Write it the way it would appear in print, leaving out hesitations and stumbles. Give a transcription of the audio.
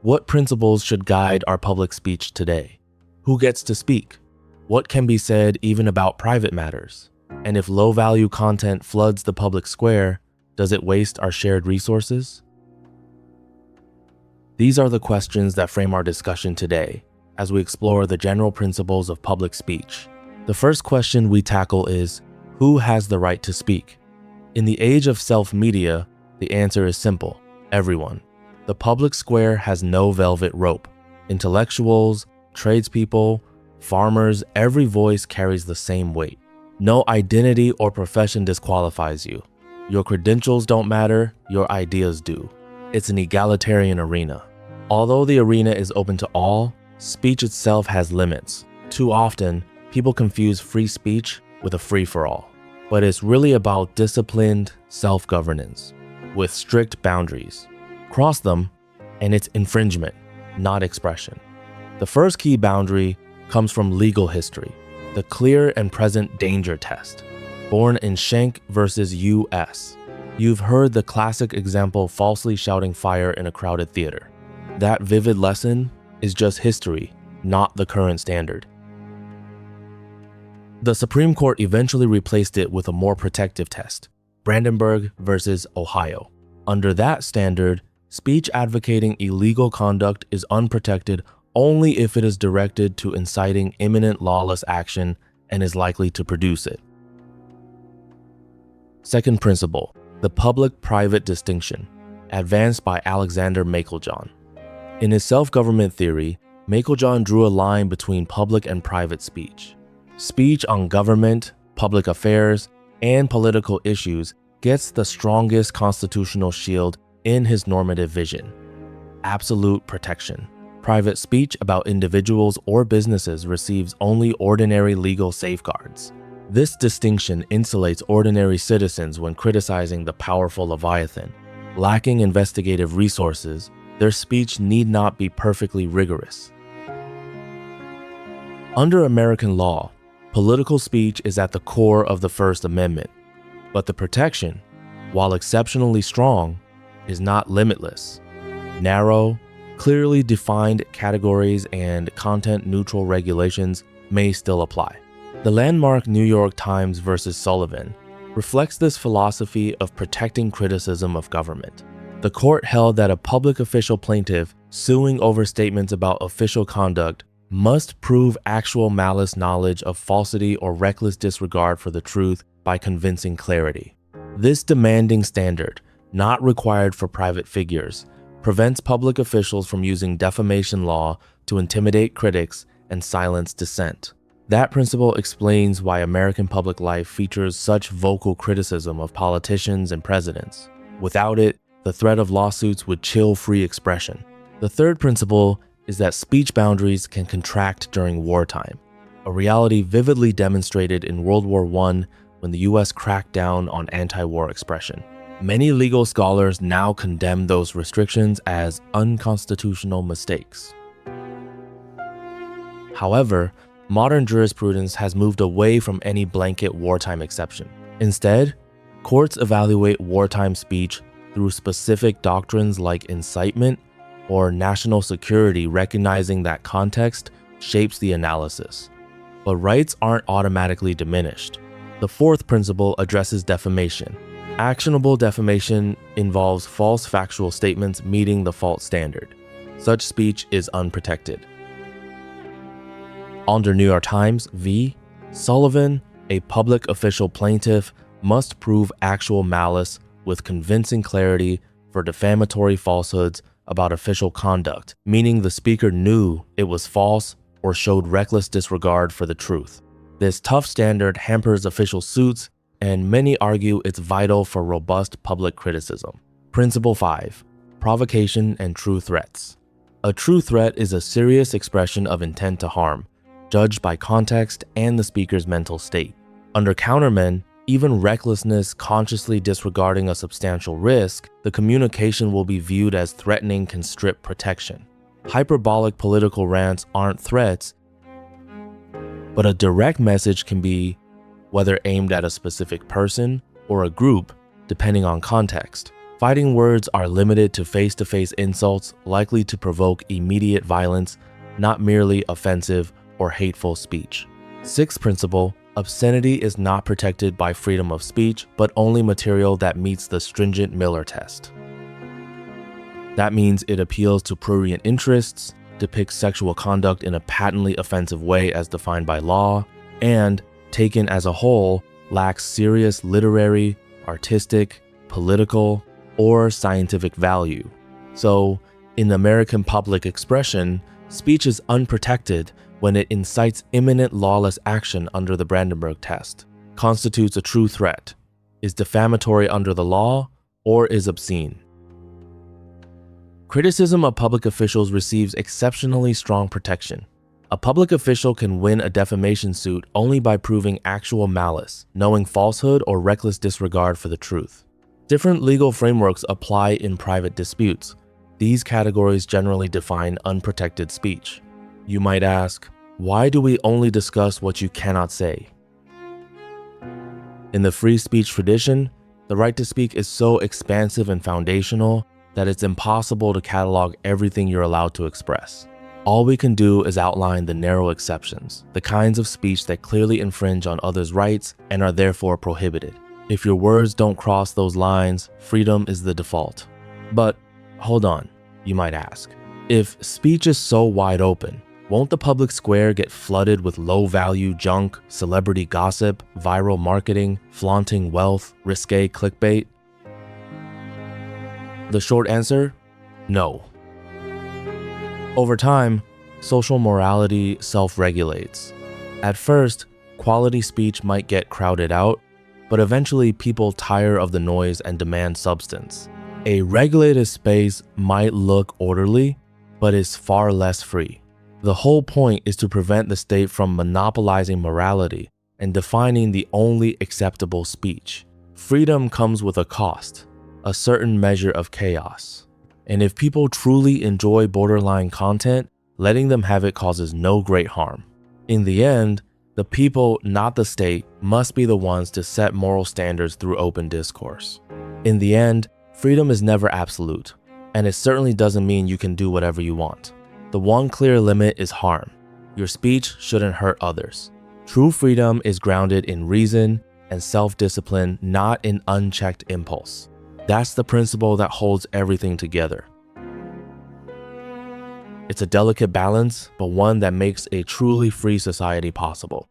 What principles should guide our public speech today? Who gets to speak? What can be said even about private matters? And if low-value content floods the public square, does it waste our shared resources? These are the questions that frame our discussion today as we explore the general principles of public speech. The first question we tackle is, who has the right to speak? In the age of self-media, the answer is simple: everyone. The public square has no velvet rope. Intellectuals, tradespeople, farmers, every voice carries the same weight. No identity or profession disqualifies you. Your credentials don't matter, your ideas do. It's an egalitarian arena. Although the arena is open to all, speech itself has limits. Too often, people confuse free speech with a free-for-all. But it's really about disciplined self-governance with strict boundaries. Cross them, and it's infringement, not expression. The first key boundary comes from legal history, the clear and present danger test, born in Schenck versus U.S. You've heard the classic example falsely shouting fire in a crowded theater. That vivid lesson is just history, not the current standard. The Supreme Court eventually replaced it with a more protective test, Brandenburg versus Ohio. Under that standard, speech advocating illegal conduct is unprotected only if it is directed to inciting imminent lawless action and is likely to produce it. Second principle, the public-private distinction, advanced by Alexander Meiklejohn. In his self-government theory, Meiklejohn drew a line between public and private speech. Speech on government, public affairs, and political issues gets the strongest constitutional shield in his normative vision: absolute protection. Private speech about individuals or businesses receives only ordinary legal safeguards. This distinction insulates ordinary citizens when criticizing the powerful Leviathan. Lacking investigative resources, their speech need not be perfectly rigorous. Under American law, political speech is at the core of the First Amendment, but the protection, while exceptionally strong, is not limitless. Narrow, clearly defined categories and content-neutral regulations may still apply. The landmark New York Times versus Sullivan reflects this philosophy of protecting criticism of government. The court held that a public official plaintiff suing over statements about official conduct must prove actual malice knowledge of falsity or reckless disregard for the truth by convincing clarity. This demanding standard, not required for private figures, prevents public officials from using defamation law to intimidate critics and silence dissent. That principle explains why American public life features such vocal criticism of politicians and presidents. Without it, the threat of lawsuits would chill free expression. The third principle is that speech boundaries can contract during wartime, a reality vividly demonstrated in World War I when the US cracked down on anti-war expression. Many legal scholars now condemn those restrictions as unconstitutional mistakes. However, modern jurisprudence has moved away from any blanket wartime exception. Instead, courts evaluate wartime speech through specific doctrines like incitement or national security, recognizing that context shapes the analysis. But rights aren't automatically diminished. The fourth principle addresses defamation. Actionable defamation involves false factual statements meeting the fault standard. Such speech is unprotected. Under New York Times v. Sullivan, a public official plaintiff must prove actual malice with convincing clarity for defamatory falsehoods about official conduct, meaning the speaker knew it was false or showed reckless disregard for the truth. This tough standard hampers official suits, and many argue it's vital for robust public criticism. Principle 5. Provocation and true threats. A true threat is a serious expression of intent to harm, judged by context and the speaker's mental state. Under countermen, even recklessness consciously disregarding a substantial risk, the communication will be viewed as threatening can strip protection. Hyperbolic political rants aren't threats, but a direct message can be, whether aimed at a specific person or a group, depending on context. Fighting words are limited to face-to-face insults likely to provoke immediate violence, not merely offensive or hateful speech. Sixth principle, obscenity is not protected by freedom of speech, but only material that meets the stringent Miller test. That means it appeals to prurient interests, depicts sexual conduct in a patently offensive way as defined by law, and, taken as a whole, lacks serious literary, artistic, political, or scientific value. So, in American public expression, speech is unprotected when it incites imminent lawless action under the Brandenburg test, constitutes a true threat, is defamatory under the law, or is obscene. Criticism of public officials receives exceptionally strong protection. A public official can win a defamation suit only by proving actual malice, knowing falsehood, or reckless disregard for the truth. Different legal frameworks apply in private disputes. These categories generally define unprotected speech. You might ask, why do we only discuss what you cannot say? In the free speech tradition, the right to speak is so expansive and foundational that it's impossible to catalog everything you're allowed to express. All we can do is outline the narrow exceptions, the kinds of speech that clearly infringe on others' rights and are therefore prohibited. If your words don't cross those lines, freedom is the default. But hold on, you might ask. If speech is so wide open, won't the public square get flooded with low-value junk, celebrity gossip, viral marketing, flaunting wealth, risque clickbait? The short answer? No. Over time, social morality self-regulates. At first, quality speech might get crowded out, but eventually people tire of the noise and demand substance. A regulated space might look orderly, but is far less free. The whole point is to prevent the state from monopolizing morality and defining the only acceptable speech. Freedom comes with a cost, a certain measure of chaos. And if people truly enjoy borderline content, letting them have it causes no great harm. In the end, the people, not the state, must be the ones to set moral standards through open discourse. In the end, freedom is never absolute, and it certainly doesn't mean you can do whatever you want. The one clear limit is harm. Your speech shouldn't hurt others. True freedom is grounded in reason and self-discipline, not in unchecked impulse. That's the principle that holds everything together. It's a delicate balance, but one that makes a truly free society possible.